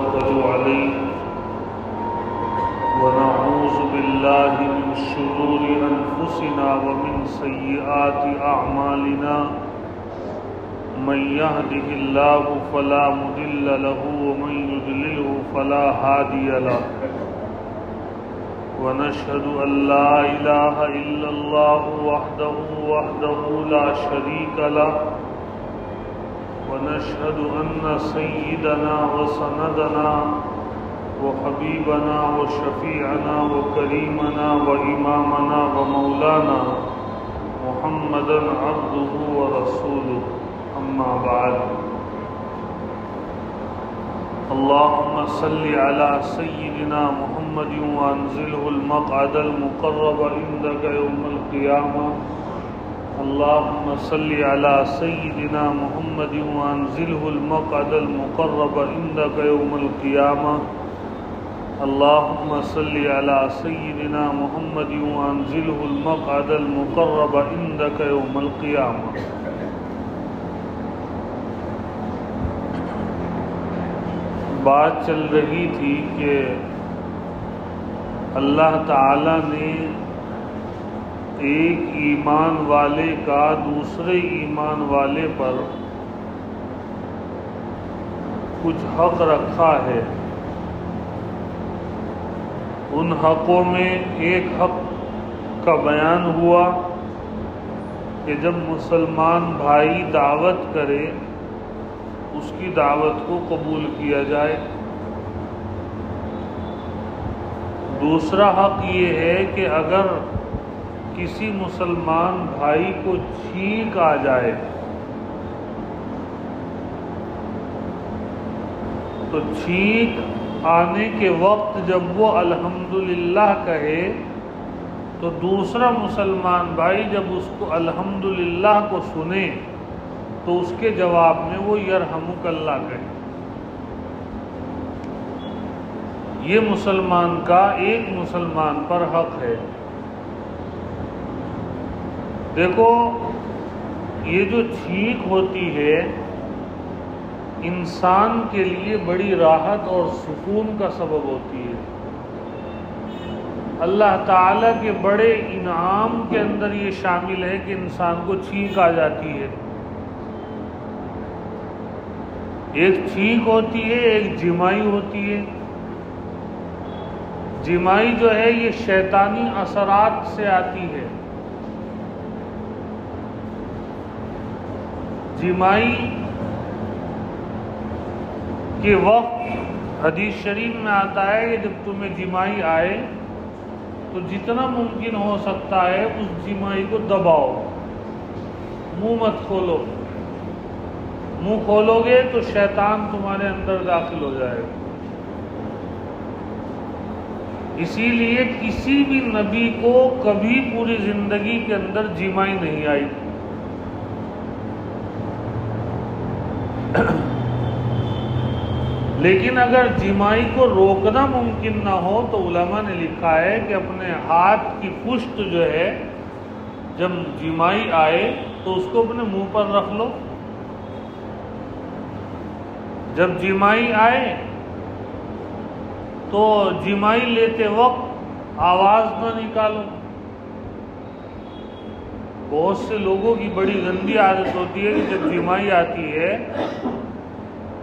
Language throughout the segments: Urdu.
ونتوكل عليه ونعوذ بالله من شرور أنفسنا ومن سيئات أعمالنا من يهده الله فلا مضل له ومن يضلله فلا هادي له ونشهد أن لا إله إلا الله وحده لا شريك له ونشهد أن سيدنا وسندنا وحبيبنا وشفيعنا وكريمنا وإمامنا ومولانا محمدا عبده ورسوله أما بعد اللهم صل على سيدنا محمد وأنزله المقعد المقرب عندك يوم القيامة اللهم صل على سيدنا محمد وأنزله المقعد المقرب عندك يوم القيامة اللهم صل على سيدنا محمد وأنزله المقعد المقرب عندك يوم القيامة. بات چل رہی تھی کہ اللہ تعالی نے ایک ایمان والے کا دوسرے ایمان والے پر کچھ حق رکھا ہے. ان حقوں میں ایک حق کا بیان ہوا کہ جب مسلمان بھائی دعوت کرے اس کی دعوت کو قبول کیا جائے. دوسرا حق یہ ہے کہ اگر کسی مسلمان بھائی کو چھینک آ جائے تو چھینک آنے کے وقت جب وہ الحمدللہ کہے تو دوسرا مسلمان بھائی جب اس کو الحمدللہ کو سنے تو اس کے جواب میں وہ یرحمک اللہ کہے. یہ مسلمان کا ایک مسلمان پر حق ہے. دیکھو یہ جو چھینک ہوتی ہے انسان کے لیے بڑی راحت اور سکون کا سبب ہوتی ہے. اللہ تعالیٰ کے بڑے انعام کے اندر یہ شامل ہے کہ انسان کو چھینک آ جاتی ہے. ایک چھینک ہوتی ہے ایک جمائی ہوتی ہے. جمائی جو ہے یہ شیطانی اثرات سے آتی ہے. جمائی کے وقت حدیث شریف میں آتا ہے کہ جب تمہیں جمائی آئے تو جتنا ممکن ہو سکتا ہے اس جمائی کو دباؤ, منہ مت کھولو. منہ کھولو گے تو شیطان تمہارے اندر داخل ہو جائے گا. اسی لیے کسی بھی نبی کو کبھی پوری زندگی کے اندر جمائی نہیں آئی. لیکن اگر جمائی کو روکنا ممکن نہ ہو تو علماء نے لکھا ہے کہ اپنے ہاتھ کی پشت جو ہے جب جمائی آئے تو اس کو اپنے منہ پر رکھ لو. جب جمائی آئے تو جمائی لیتے وقت آواز نہ نکالو. بہت سے لوگوں کی بڑی گندی عادت ہوتی ہے کہ جب جمائی آتی ہے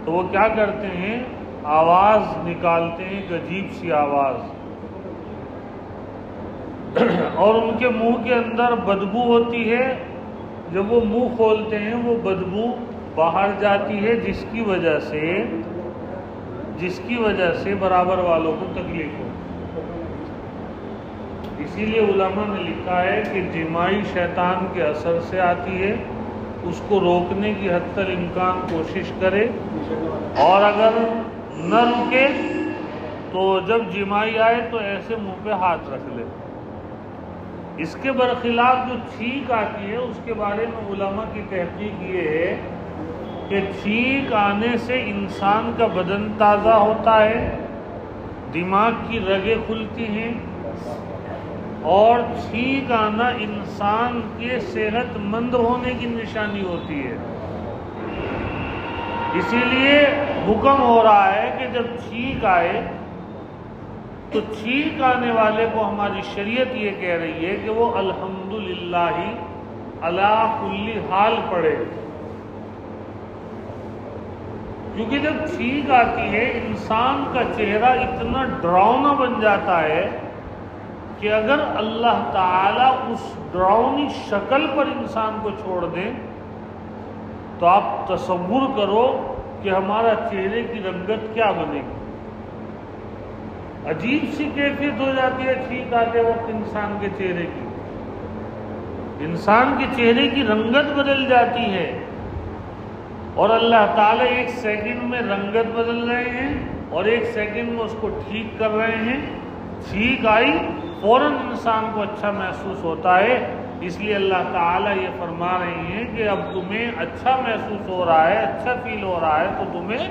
تو وہ کیا کرتے ہیں آواز نکالتے ہیں, ایک عجیب سی آواز, اور ان کے منہ کے اندر بدبو ہوتی ہے. جب وہ منہ کھولتے ہیں وہ بدبو باہر جاتی ہے جس کی وجہ سے برابر والوں کو تکلیف ہو. اسی لیے علماء نے لکھا ہے کہ جمائی شیطان کے اثر سے آتی ہے. اس کو روکنے کی حتی الامکان کوشش کرے, اور اگر نہ رکے تو جب جمائی آئے تو ایسے منہ پہ ہاتھ رکھ لے. اس کے برخلاف جو چھینک آتی ہے اس کے بارے میں علماء کی تحقیق یہ ہے کہ چھینک آنے سے انسان کا بدن تازہ ہوتا ہے, دماغ کی رگیں کھلتی ہیں, اور چھینک آنا انسان کے صحت مند ہونے کی نشانی ہوتی ہے. اسی لیے حکم ہو رہا ہے کہ جب چھینک آئے تو چھینک آنے والے کو ہماری شریعت یہ کہہ رہی ہے کہ وہ الحمدللہ علی کل حال پڑھے، کیونکہ جب چھینک آتی ہے انسان کا چہرہ اتنا ڈراؤنا بن جاتا ہے کہ اگر اللہ تعالیٰ اس ڈراؤنی شکل پر انسان کو چھوڑ دیں تو آپ تصور کرو کہ ہمارا چہرے کی رنگت کیا بنے گی۔ عجیب سی کیفیت ہو جاتی ہے چھینک آتے وقت انسان کے چہرے کی، انسان کے چہرے کی رنگت بدل جاتی ہے، اور اللہ تعالیٰ ایک سیکنڈ میں رنگت بدل رہے ہیں اور ایک سیکنڈ میں اس کو ٹھیک کر رہے ہیں۔ چھینک آئی فوراً انسان کو اچھا محسوس ہوتا ہے، اس لیے اللہ تعالیٰ یہ فرما رہے ہیں کہ اب تمہیں اچھا محسوس ہو رہا ہے، اچھا فیل ہو رہا ہے، تو تمہیں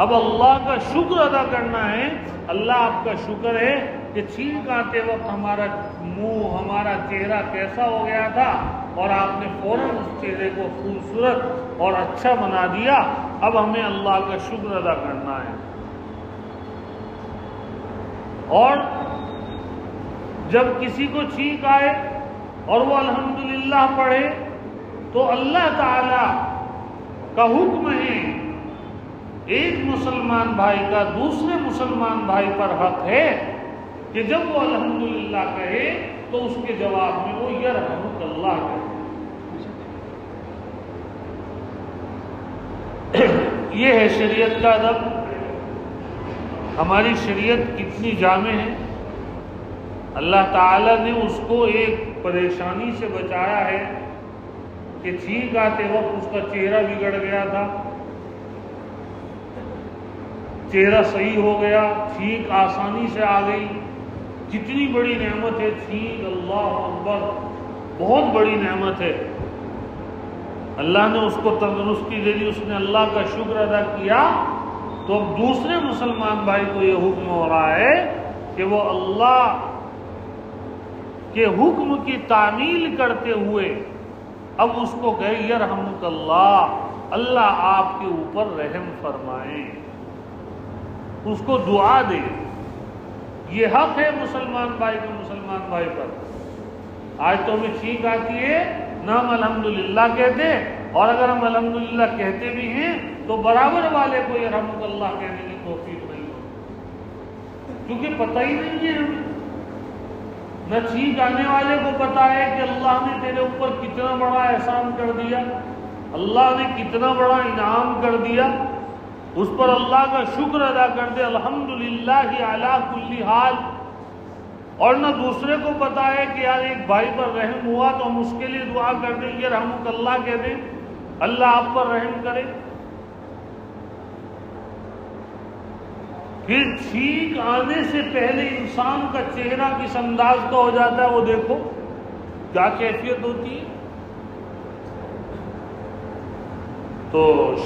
اب اللہ کا شکر ادا کرنا ہے۔ اللہ آپ کا شکر ہے کہ چھینک آتے وقت ہمارا منہ، ہمارا چہرہ کیسا ہو گیا تھا اور آپ نے فوراً اس چہرے کو خوبصورت اور اچھا بنا دیا۔ اب ہمیں اللہ کا شکر ادا کرنا ہے۔ اور جب کسی کو چھینک آئے اور وہ الحمدللہ پڑھے تو اللہ تعالی کا حکم ہے، ایک مسلمان بھائی کا دوسرے مسلمان بھائی پر حق ہے کہ جب وہ الحمدللہ کہے تو اس کے جواب میں وہ یرحمک اللہ کہے۔ یہ ہے شریعت کا ادب۔ ہماری شریعت کتنی جامع ہے، اللہ تعالیٰ نے اس کو ایک پریشانی سے بچایا ہے کہ چھینک آتے وقت اس کا چہرہ بگڑ گیا تھا، چہرہ صحیح ہو گیا، چھینک آسانی سے آ گئی۔ کتنی بڑی نعمت ہے چھینک، اللہ اکبر، بہت بڑی نعمت ہے۔ اللہ نے اس کو تندرستی دے دی، اس نے اللہ کا شکر ادا کیا، تو اب دوسرے مسلمان بھائی کو یہ حکم ہو رہا ہے کہ وہ اللہ کے حکم کی تعمیل کرتے ہوئے اب اس کو کہے یرحمک اللہ، اللہ آپ کے اوپر رحم فرمائیں، اس کو دعا دے۔ یہ حق ہے مسلمان بھائی کا مسلمان بھائی پر۔ آج تو ہمیں چھینک آتی ہے نہ ہم الحمدللہ کہتے، اور اگر ہم الحمدللہ کہتے بھی ہیں تو برابر والے کو یرحمک اللہ کہنے کی توفیق نہیں ہوتی، کیونکہ پتہ ہی نہیں ہے ہمیں۔ نہ چھینک آنے والے کو پتا ہے کہ اللہ نے تیرے اوپر کتنا بڑا احسان کر دیا، اللہ نے کتنا بڑا انعام کر دیا، اس پر اللہ کا شکر ادا کر دے الحمدللہ علی کل حال۔ اور نہ دوسرے کو پتا ہے کہ یار ایک بھائی پر رحم ہوا تو ہم اس کے لیے دعا کر دیں یرحمک اللہ کہہ دیں، اللہ آپ پر رحم کرے۔ پھر چھینک آنے سے پہلے انسان کا چہرہ کس انداز کا ہو جاتا ہے وہ دیکھو کیا کیفیت ہوتی ہے۔ تو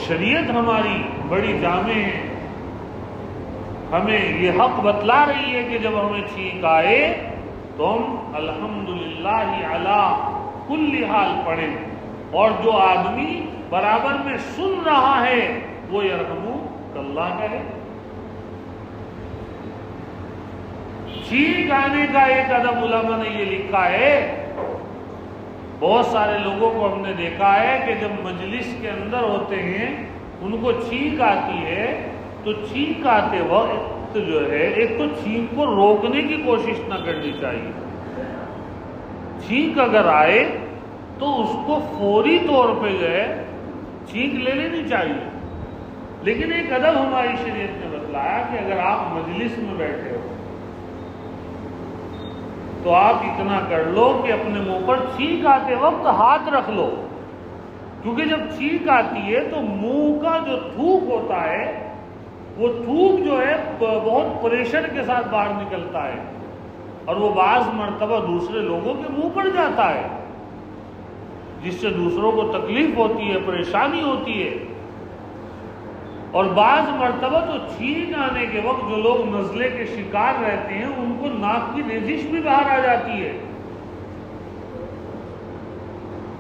شریعت ہماری بڑی جامع ہے، ہمیں یہ حق بتلا رہی ہے کہ جب ہمیں چھینک آئے تو ہم الحمدللہ علی کل حال پڑھیں، اور جو آدمی برابر میں سن رہا ہے وہ یرحمک اللہ کہے۔ چھینک آنے کا ایک ادب علماء نے یہ لکھا ہے، بہت سارے لوگوں کو ہم نے دیکھا ہے کہ جب مجلس کے اندر ہوتے ہیں ان کو چھینک آتی ہے تو چھینک آتے وقت جو ہے ایک تو چھینک کو روکنے کی کوشش نہ کرنی چاہیے۔ چھینک اگر آئے تو اس کو فوری طور پہ جو ہے چھینک لے لینی چاہیے، لیکن ایک ادب ہماری شریعت نے بتلایا کہ اگر آپ مجلس میں بیٹھے ہو تو آپ اتنا کر لو کہ اپنے منہ پر چھینک آتے وقت ہاتھ رکھ لو، کیونکہ جب چھینک آتی ہے تو منہ کا جو تھوک ہوتا ہے وہ تھوک جو ہے بہت پریشر کے ساتھ باہر نکلتا ہے، اور وہ بعض مرتبہ دوسرے لوگوں کے منہ پڑ جاتا ہے، جس سے دوسروں کو تکلیف ہوتی ہے، پریشانی ہوتی ہے۔ اور بعض مرتبہ تو چھینک آنے کے وقت جو لوگ نزلے کے شکار رہتے ہیں ان کو ناک کی ریزش بھی باہر آ جاتی ہے۔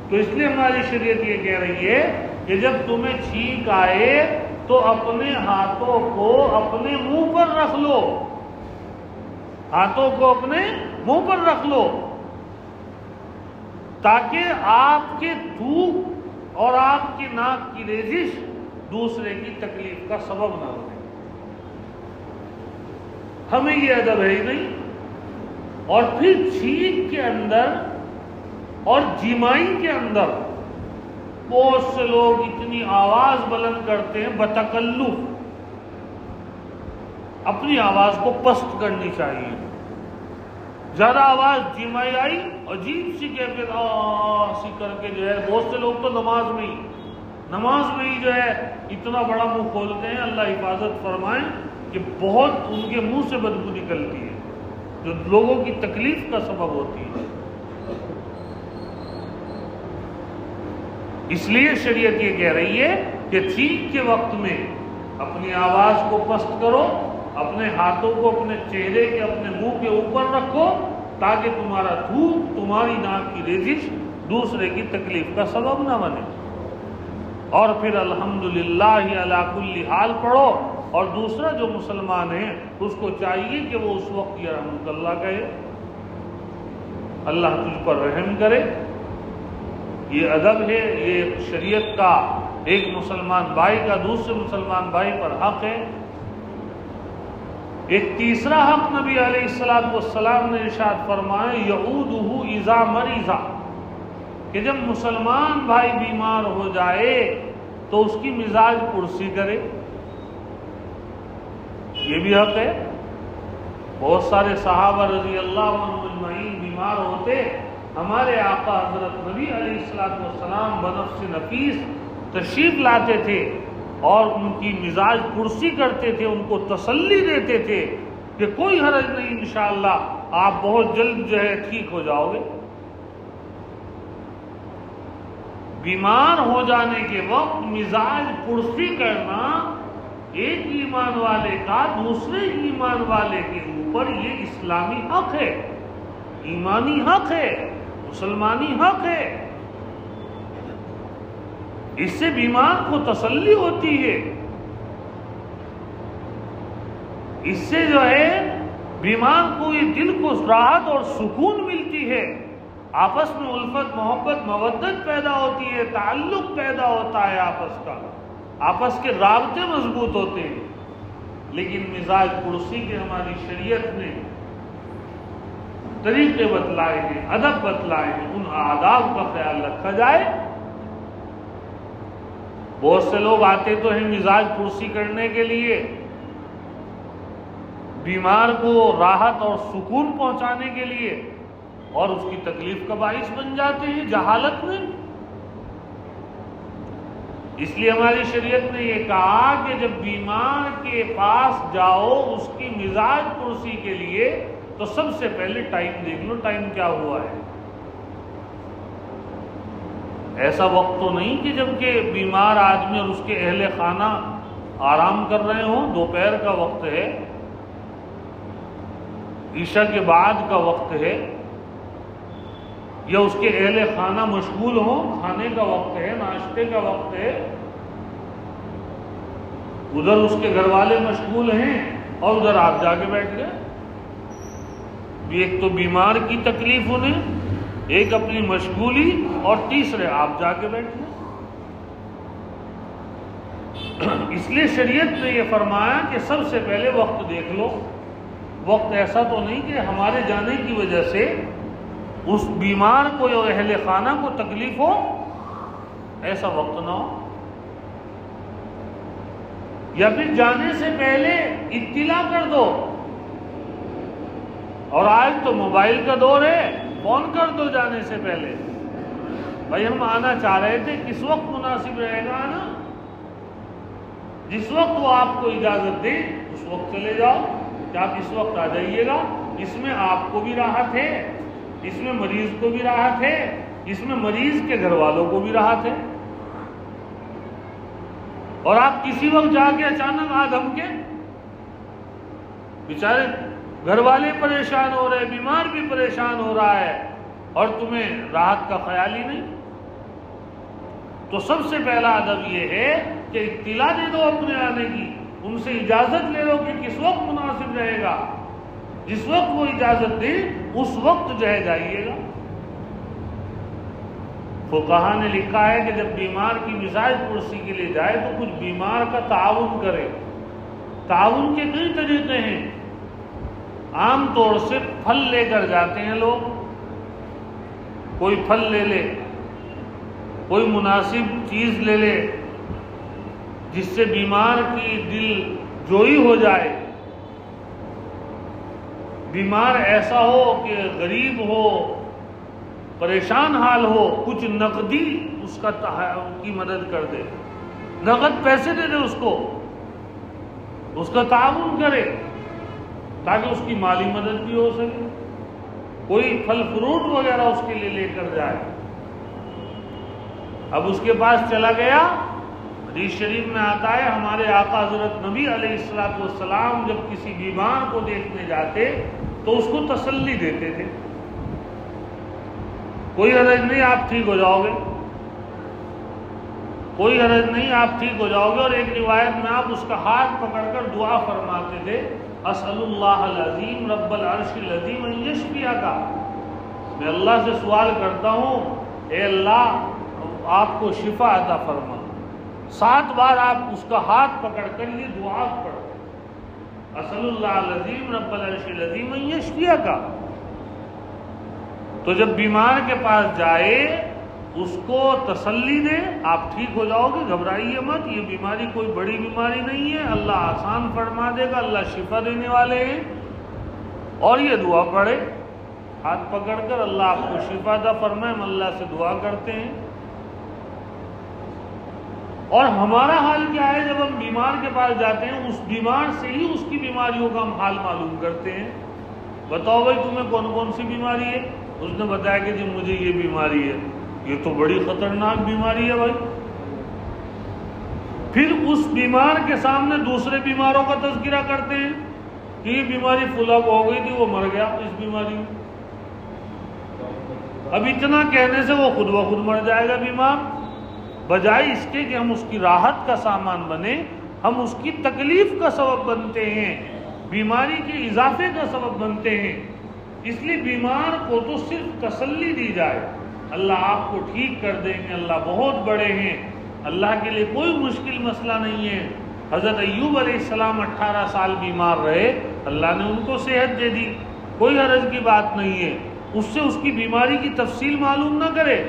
تو اس لیے ہماری شریعت یہ کہہ رہی ہے کہ جب تمہیں چھینک آئے تو اپنے ہاتھوں کو اپنے منہ پر رکھ لو، ہاتھوں کو اپنے منہ پر رکھ لو، تاکہ آپ کے تھوک اور آپ کی ناک کی ریزش دوسرے کی تکلیف کا سبب نہ بنے۔ ہمیں یہ ادب ہے ہی نہیں۔ اور پھر چھینک کے اندر اور جیمائی کے اندر بہت سے لوگ اتنی آواز بلند کرتے ہیں بتکلف، اپنی آواز کو پست کرنی چاہیے۔ زیادہ آواز جیمائی آئی، عجیب سی کیفیت سی کر کے جو ہے، بہت سے لوگ تو نماز میں ہی جو ہے اتنا بڑا منہ کھولتے ہیں، اللہ حفاظت فرمائے کہ بہت ان کے منہ سے بدبو نکلتی ہے جو لوگوں کی تکلیف کا سبب ہوتی ہے۔ اس لیے شریعت یہ کہہ رہی ہے کہ چھینک کے وقت میں اپنی آواز کو پست کرو، اپنے ہاتھوں کو اپنے چہرے کے اپنے منہ کے اوپر رکھو، تاکہ تمہارا تھوک، تمہاری ناک کی ریزش دوسرے کی تکلیف کا سبب نہ بنے۔ اور پھر الحمدللہ علی کل حال پڑھو، اور دوسرا جو مسلمان ہے اس کو چاہیے کہ وہ اس وقت یہ رحمت اللہ کہے، اللہ تجھ پر رحم کرے۔ یہ ادب ہے، یہ شریعت کا ایک مسلمان بھائی کا دوسرے مسلمان بھائی پر حق ہے۔ ایک تیسرا حق نبی علیہ السلام نے ارشاد فرمایا، یعودہ اذا مریض، کہ جب مسلمان بھائی بیمار ہو جائے تو اس کی مزاج پرسی کرے۔ یہ بھی حق ہے۔ بہت سارے صحابہ رضی اللہ عنہم اجمعین بیمار ہوتے، ہمارے آقا حضرت نبی علیہ السلام بنفس نفیس تشریف لاتے تھے اور ان کی مزاج پرسی کرتے تھے، ان کو تسلی دیتے تھے کہ کوئی حرج نہیں، انشاءاللہ آپ بہت جلد جو ہے ٹھیک ہو جاؤ گے۔ بیمار ہو جانے کے وقت مزاج پرسی کرنا ایک ایمان والے کا دوسرے ایمان والے کے اوپر یہ اسلامی حق ہے، ایمانی حق ہے، مسلمانی حق ہے۔ اس سے بیمار کو تسلی ہوتی ہے، اس سے جو ہے بیمار کو یہ دل کو راحت اور سکون ملتی ہے، آپس میں الفت محبت مودت پیدا ہوتی ہے، تعلق پیدا ہوتا ہے آپس کا، آپس کے رابطے مضبوط ہوتے ہیں۔ لیکن مزاج پرسی کے ہماری شریعت نے طریقے بتلائے ہیں، ادب بتلائے ہیں، ان آداب کا خیال رکھا جائے۔ بہت سے لوگ آتے تو ہیں مزاج پرسی کرنے کے لیے، بیمار کو راحت اور سکون پہنچانے کے لیے، اور اس کی تکلیف کا باعث بن جاتے ہیں جہالت میں۔ اس لیے ہماری شریعت نے یہ کہا کہ جب بیمار کے پاس جاؤ اس کی مزاج پرسی کے لیے تو سب سے پہلے ٹائم دیکھ لو، ٹائم کیا ہوا ہے۔ ایسا وقت تو نہیں کہ جب کہ بیمار آدمی اور اس کے اہل خانہ آرام کر رہے ہوں، دوپہر کا وقت ہے، عشاء کے بعد کا وقت ہے، یا اس کے اہل خانہ مشغول ہوں، کھانے کا وقت ہے، ناشتے کا وقت ہے، ادھر اس کے گھر والے مشغول ہیں اور ادھر آپ جا کے بیٹھ گئے۔ ایک تو بیمار کی تکلیف انہیں، ایک اپنی مشغولی، اور تیسرے آپ جا کے بیٹھ گئے۔ اس لیے شریعت نے یہ فرمایا کہ سب سے پہلے وقت دیکھ لو۔ وقت ایسا تو نہیں کہ ہمارے جانے کی وجہ سے اس بیمار کو یا اہل خانہ کو تکلیف ہو، ایسا وقت نہ ہو۔ یا پھر جانے سے پہلے اطلاع کر دو، اور آج تو موبائل کا دور ہے، فون کر دو جانے سے پہلے، بھائی ہم آنا چاہ رہے تھے، کس وقت مناسب رہے گا آنا؟ جس وقت وہ آپ کو اجازت دے اس وقت چلے جاؤ کہ آپ اس وقت آ جائیے گا۔ اس میں آپ کو بھی راحت ہے، اس میں مریض کو بھی راحت ہے، اس میں مریض کے گھر والوں کو بھی راحت ہے۔ اور آپ کسی وقت جا کے اچانک آدم کے بیچارے گھر والے پریشان ہو رہے، بیمار بھی پریشان ہو رہا ہے، اور تمہیں راحت کا خیال ہی نہیں۔ تو سب سے پہلا ادب یہ ہے کہ اطلاع دے دو اپنے آنے کی، ان سے اجازت لے لو کہ کس وقت مناسب رہے گا، جس وقت وہ اجازت دے اس وقت جو ہے جائیے گا۔ فقہا نے لکھا ہے کہ جب بیمار کی مزاج پرسی کے لیے جائے تو کچھ بیمار کا تعاون کرے۔ تعاون کے کئی طریقے ہیں۔ عام طور سے پھل لے کر جاتے ہیں لوگ، کوئی پھل لے لے، کوئی مناسب چیز لے لے جس سے بیمار کی دل جوئی ہو جائے۔ بیمار ایسا ہو کہ غریب ہو، پریشان حال ہو، کچھ نقدی اس کی مدد کر دے، نقد پیسے دے دے اس کا تعاون کرے تاکہ اس کی مالی مدد بھی ہو سکے۔ کوئی پھل فروٹ وغیرہ اس کے لیے لے کر جائے۔ اب اس کے پاس چلا گیا، حدیث شریف میں آتا ہے ہمارے آقا حضرت نبی علیہ الصلوۃ والسلام جب کسی بیمار کو دیکھنے جاتے تو اس کو تسلی دیتے تھے، کوئی حرج نہیں آپ ٹھیک ہو جاؤ گے، کوئی حرج نہیں آپ ٹھیک ہو جاؤ گے۔ اور ایک روایت میں آپ اس کا ہاتھ پکڑ کر دعا فرماتے تھے، اسأل اللہ العظیم رب العرش العظیم ان یشفیک، میں اللہ سے سوال کرتا ہوں اے اللہ آپ کو شفا عطا فرما۔ 7 بار آپ اس کا ہاتھ پکڑ کر یہ دعا پڑھو، اسأل اللہ العظیم رب العرش العظیم ان یشفیک۔ تو جب بیمار کے پاس جائے اس کو تسلی دے، آپ ٹھیک ہو جاؤ گے، گھبرائیے مت، یہ بیماری کوئی بڑی بیماری نہیں ہے، اللہ آسان فرما دے گا، اللہ شفا دینے والے ہیں۔ اور یہ دعا پڑھے ہاتھ پکڑ کر، اللہ آپ کو شفا عطا فرمائے، ہم اللہ سے دعا کرتے ہیں۔ اور ہمارا حال کیا ہے جب ہم بیمار کے پاس جاتے ہیں، اس بیمار سے ہی اس کی بیماریوں کا ہم حال معلوم کرتے ہیں۔ بتاؤ بھائی تمہیں کون کون سی بیماری ہے؟ اس نے بتایا کہ جی مجھے یہ بیماری ہے، یہ تو بڑی خطرناک بیماری ہے بھائی۔ پھر اس بیمار کے سامنے دوسرے بیماروں کا تذکرہ کرتے ہیں کہ یہ بیماری فلاں کو ہو گئی تھی، وہ مر گیا اس بیماری میں۔ اب اتنا کہنے سے وہ خود بخود مر جائے گا بیمار، بجائے اس کے کہ ہم اس کی راحت کا سامان بنے، ہم اس کی تکلیف کا سبب بنتے ہیں، بیماری کے اضافے کا سبب بنتے ہیں۔ اس لیے بیمار کو تو صرف تسلی دی جائے، اللہ آپ کو ٹھیک کر دیں گے، اللہ بہت بڑے ہیں، اللہ کے لیے کوئی مشکل مسئلہ نہیں ہے۔ حضرت ایوب علیہ السلام 18 سال بیمار رہے، اللہ نے ان کو صحت دے دی، کوئی حرج کی بات نہیں ہے۔ اس سے اس کی بیماری کی تفصیل معلوم نہ کرے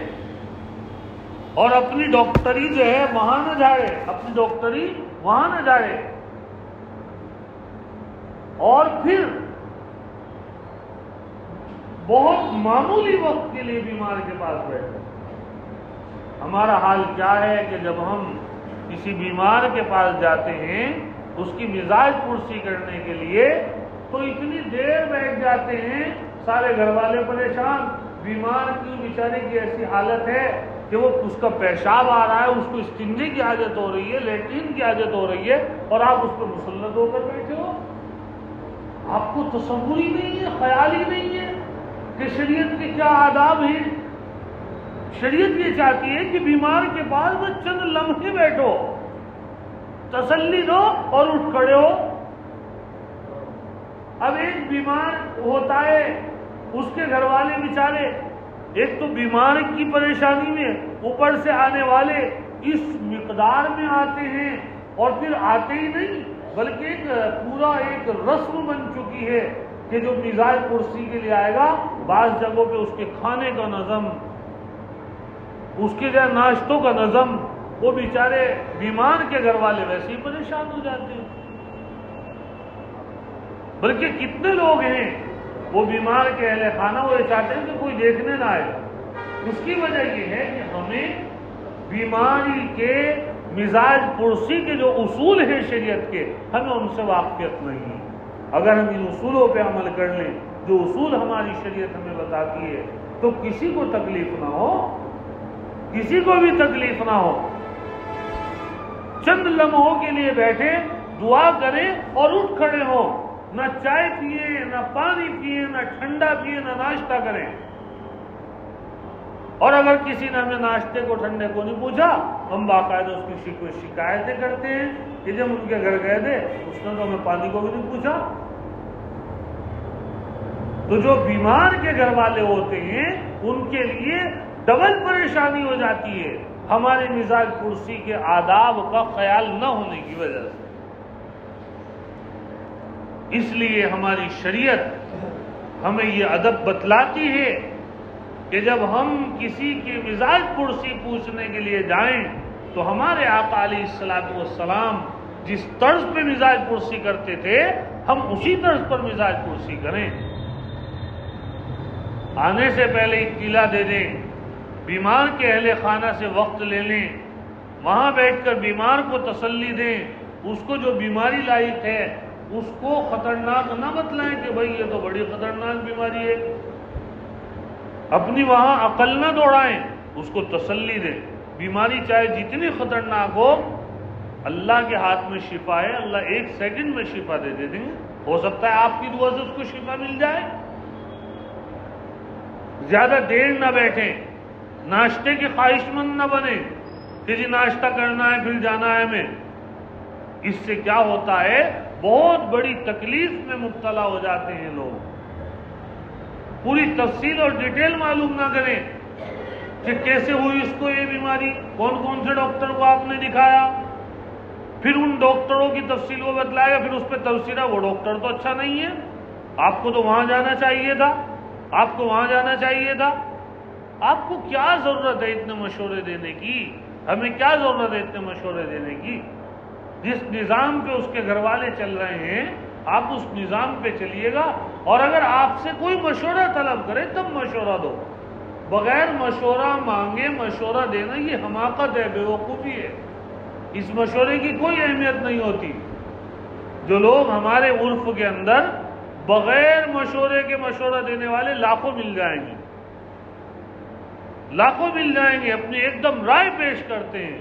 اور اپنی ڈاکٹری جو ہے وہاں نہ جائے، اپنی ڈاکٹری وہاں نہ جائے۔ اور پھر بہت معمولی وقت کے لیے بیمار کے پاس بیٹھے۔ ہمارا حال کیا ہے کہ جب ہم کسی بیمار کے پاس جاتے ہیں اس کی مزاج پرسی کرنے کے لیے تو اتنی دیر بیٹھ جاتے ہیں، سارے گھر والے پریشان، بیمار کی بیچارے کی ایسی حالت ہے کہ وہ اس کا پیشاب آ رہا ہے، اس کو استنجے کی حاجت ہو رہی ہے، لیٹرین کی حاجت ہو رہی ہے، اور آپ اس پر مسلط ہو کر بیٹھے ہو۔ آپ کو تصور ہی نہیں ہے، خیال ہی نہیں ہے کہ شریعت کے کیا آداب ہیں۔ شریعت یہ چاہتی ہے کہ بیمار کے پاس بس چند لمحے بیٹھو، تسلی دو اور اٹھ کھڑے ہو۔ اب ایک بیمار ہوتا ہے، اس کے گھر والے بیچارے ایک تو بیمار کی پریشانی میں اوپر سے آنے والے اس مقدار میں آتے ہیں، اور پھر آتے ہی نہیں بلکہ ایک پورا ایک رسم بن چکی ہے کہ جو مزاج پرسی کے لیے آئے گا، بعض جگہوں پہ اس کے کھانے کا نظم، اس کے جو ناشتوں کا نظم، وہ بیچارے بیمار کے گھر والے ویسے ہی پریشان ہو جاتے ہیں۔ بلکہ کتنے لوگ ہیں وہ بیمار کے اہل خانہ وہ چاہتے ہیں کہ کوئی دیکھنے نہ آئے۔ اس کی وجہ یہ ہے کہ ہمیں بیماری کے مزاج پرسی کے جو اصول ہیں شریعت کے، ہمیں ان سے واقفیت نہیں ہے۔ اگر ہم ان اصولوں پہ عمل کر لیں جو اصول ہماری شریعت ہمیں بتاتی ہے تو کسی کو تکلیف نہ ہو، کسی کو بھی تکلیف نہ ہو۔ چند لمحوں کے لیے بیٹھے، دعا کریں اور اٹھ کھڑے ہوں، نہ چائے پیئے، نہ پانی پیئے، نہ ٹھنڈا پیئے، نہ ناشتہ کریں۔ اور اگر کسی نے ہمیں ناشتے کو ٹھنڈے کو نہیں پوچھا، ہم باقاعدہ اس کی کوئی شکایتیں کرتے ہیں کہ جب ان کے گھر گئے تھے اس نے تو ہمیں پانی کو بھی نہیں پوچھا۔ تو جو بیمار کے گھر والے ہوتے ہیں ان کے لیے ڈبل پریشانی ہو جاتی ہے ہمارے مزاج پرسی کے آداب کا خیال نہ ہونے کی وجہ سے۔ اس لیے ہماری شریعت ہمیں یہ ادب بتلاتی ہے کہ جب ہم کسی کے مزاج پرسی پوچھنے کے لیے جائیں تو ہمارے آقا علیہ الصلوۃ والسلام جس طرز پہ مزاج پرسی کرتے تھے ہم اسی طرز پر مزاج پرسی کریں۔ آنے سے پہلے اطلاع دے دیں، بیمار کے اہل خانہ سے وقت لے لیں، وہاں بیٹھ کر بیمار کو تسلی دیں، اس کو جو بیماری لاحق ہے اس کو خطرناک نہ بتلائیں کہ بھئی یہ تو بڑی خطرناک بیماری ہے، اپنی وہاں عقل نہ دوڑائیں، اس کو تسلی دیں۔ بیماری چاہے جتنی خطرناک ہو اللہ کے ہاتھ میں شفا ہے، اللہ 1 سیکنڈ میں شفا دے دیں گے، ہو سکتا ہے آپ کی دعا سے اس کو شفا مل جائے۔ زیادہ دیر نہ بیٹھیں، ناشتے کے خواہش مند نہ بنیں کہ جی ناشتہ کرنا ہے پھر جانا ہے ہمیں۔ اس سے کیا ہوتا ہے بہت بڑی تکلیف میں مبتلا ہو جاتے ہیں لوگ۔ پوری تفصیل اور ڈیٹیل معلوم نہ کریں کہ کیسے ہوئی اس کو یہ بیماری، کون کون سے ڈاکٹر کو آپ نے دکھایا، پھر ان ڈاکٹروں کی تفصیل کو بتلائے گا، پھر اس پہ تبصرہ وہ ڈاکٹر تو اچھا نہیں ہے، آپ کو تو وہاں جانا چاہیے تھا، آپ کو وہاں جانا چاہیے تھا۔ آپ کو کیا ضرورت ہے اتنے مشورے دینے کی؟ ہمیں کیا ضرورت ہے اتنے مشورے دینے کی؟ جس نظام پہ اس کے گھر والے چل رہے ہیں آپ اس نظام پہ چلیے گا، اور اگر آپ سے کوئی مشورہ طلب کرے تب مشورہ دو، بغیر مشورہ مانگے مشورہ دینا یہ حماقت ہے، بیوقوفی ہے، اس مشورے کی کوئی اہمیت نہیں ہوتی۔ جو لوگ ہمارے عرف کے اندر بغیر مشورے کے مشورہ دینے والے لاکھوں مل جائیں گے، لاکھوں مل جائیں گے، اپنی ایک دم رائے پیش کرتے ہیں،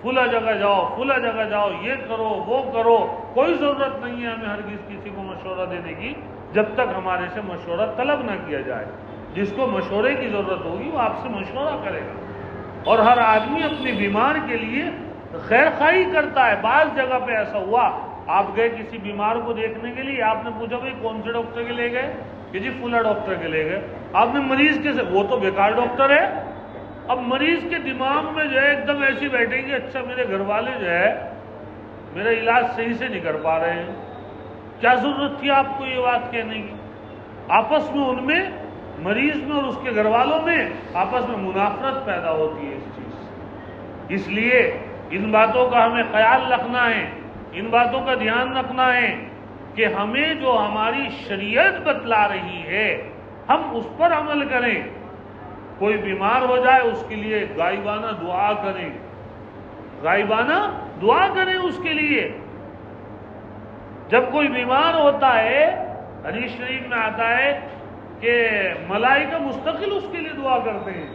فلاں جگہ جاؤ، فلاں جگہ جاؤ، یہ کرو وہ کرو۔ کوئی ضرورت نہیں ہے ہمیں ہرگز کسی کو مشورہ دینے کی جب تک ہمارے سے مشورہ طلب نہ کیا جائے۔ جس کو مشورے کی ضرورت ہوگی وہ آپ سے مشورہ کرے گا، اور ہر آدمی اپنی بیمار کے لیے خیر خواہی کرتا ہے۔ بعض جگہ پہ ایسا ہوا، آپ گئے کسی بیمار کو دیکھنے کے لیے، آپ نے پوچھا بھائی کون سے ڈاکٹر کے لے گئے، کہ جی فلاں ڈاکٹر کے لے گئے، آپ نے مریض کے سے، وہ تو بیکار ڈاکٹر ہے۔ اب مریض کے دماغ میں جو ہے ایک دم ایسی بیٹھیں گے، اچھا میرے گھر والے جو ہے میرا علاج صحیح سے نہیں کر پا رہے ہیں، کیا ضرورت تھی آپ کو یہ بات کہنے کی؟ آپس میں ان میں مریض میں اور اس کے گھر والوں میں آپس میں منافرت پیدا ہوتی ہے اس چیز سے۔ اس لیے ان باتوں کا ہمیں خیال رکھنا ہے، ان باتوں کا دھیان رکھنا ہے کہ ہمیں جو ہماری شریعت بتلا رہی ہے ہم اس پر عمل کریں۔ کوئی بیمار ہو جائے اس کے لیے غائبانہ دعا کریں، غائبانہ دعا کریں اس کے لیے۔ جب کوئی بیمار ہوتا ہے حدیث شریف میں آتا ہے کہ ملائکہ مستقل اس کے لیے دعا کرتے ہیں،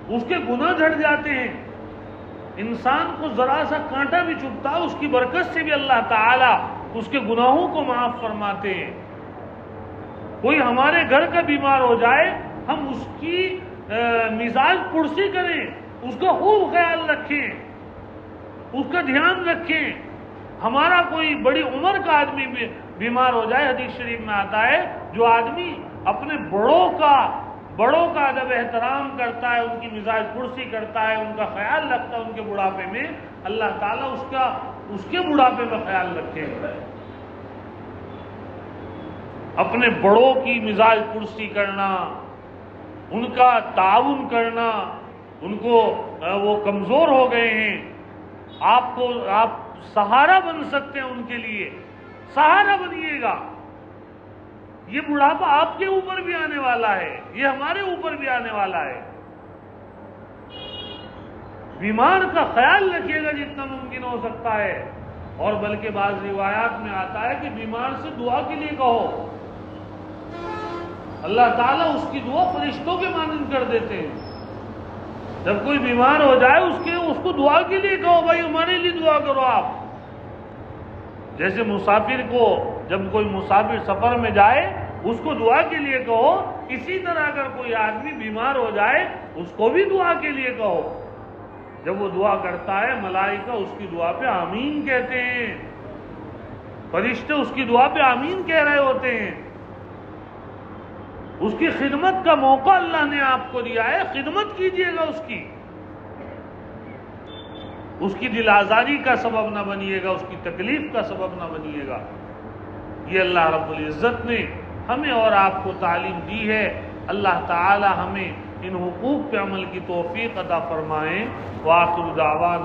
اس کے گناہ جھڑ جاتے ہیں، انسان کو ذرا سا کانٹا بھی چبھتا ہے اس کی برکت سے بھی اللہ تعالی اس کے گناہوں کو معاف فرماتے ہیں۔ کوئی ہمارے گھر کا بیمار ہو جائے ہم اس کی مزاج پرسی کریں، اس کا خوب خیال رکھیں، اس کا دھیان رکھیں۔ ہمارا کوئی بڑی عمر کا آدمی بیمار ہو جائے، حدیث شریف میں آتا ہے جو آدمی اپنے بڑوں کا ادب احترام کرتا ہے، ان کی مزاج پرسی کرتا ہے، ان کا خیال رکھتا ہے ان کے بڑھاپے میں، اللہ تعالیٰ اس کے بڑھاپے میں خیال رکھے گا۔ اپنے بڑوں کی مزاج پرسی کرنا، ان کا تعاون کرنا، ان کو وہ کمزور ہو گئے ہیں، آپ سہارا بن سکتے ہیں ان کے لیے، سہارا بنیے گا۔ یہ بڑھاپا آپ کے اوپر بھی آنے والا ہے، یہ ہمارے اوپر بھی آنے والا ہے۔ بیمار کا خیال رکھیے گا جتنا ممکن ہو سکتا ہے، اور بلکہ بعض روایات میں آتا ہے کہ بیمار سے دعا کے لیے کہو، اللہ تعالیٰ اس کی دعا فرشتوں کے مانند کر دیتے ہیں۔ جب کوئی بیمار ہو جائے اس کو دعا کے لیے کہو، بھائی ہمارے لیے دعا کرو آپ۔ جیسے مسافر کو جب کوئی مسافر سفر میں جائے اس کو دعا کے لیے کہو. اسی طرح اگر کوئی آدمی بیمار ہو جائے اس کو بھی دعا کے لیے کہو. جب وہ دعا کرتا ہے ملائکہ اس کی دعا پہ آمین کہتے ہیں، فرشتے اس کی دعا پہ آمین کہہ رہے ہوتے ہیں. اس کی خدمت کا موقع اللہ نے آپ کو دیا ہے، خدمت کیجئے گا اس کی دل آزاری کا سبب نہ بنیے گا، اس کی تکلیف کا سبب نہ بنیے گا. یہ اللہ رب العزت نے ہمیں اور آپ کو تعلیم دی ہے. اللہ تعالی ہمیں ان حقوق پہ عمل کی توفیق عطا فرمائیں. وآخر دعوانا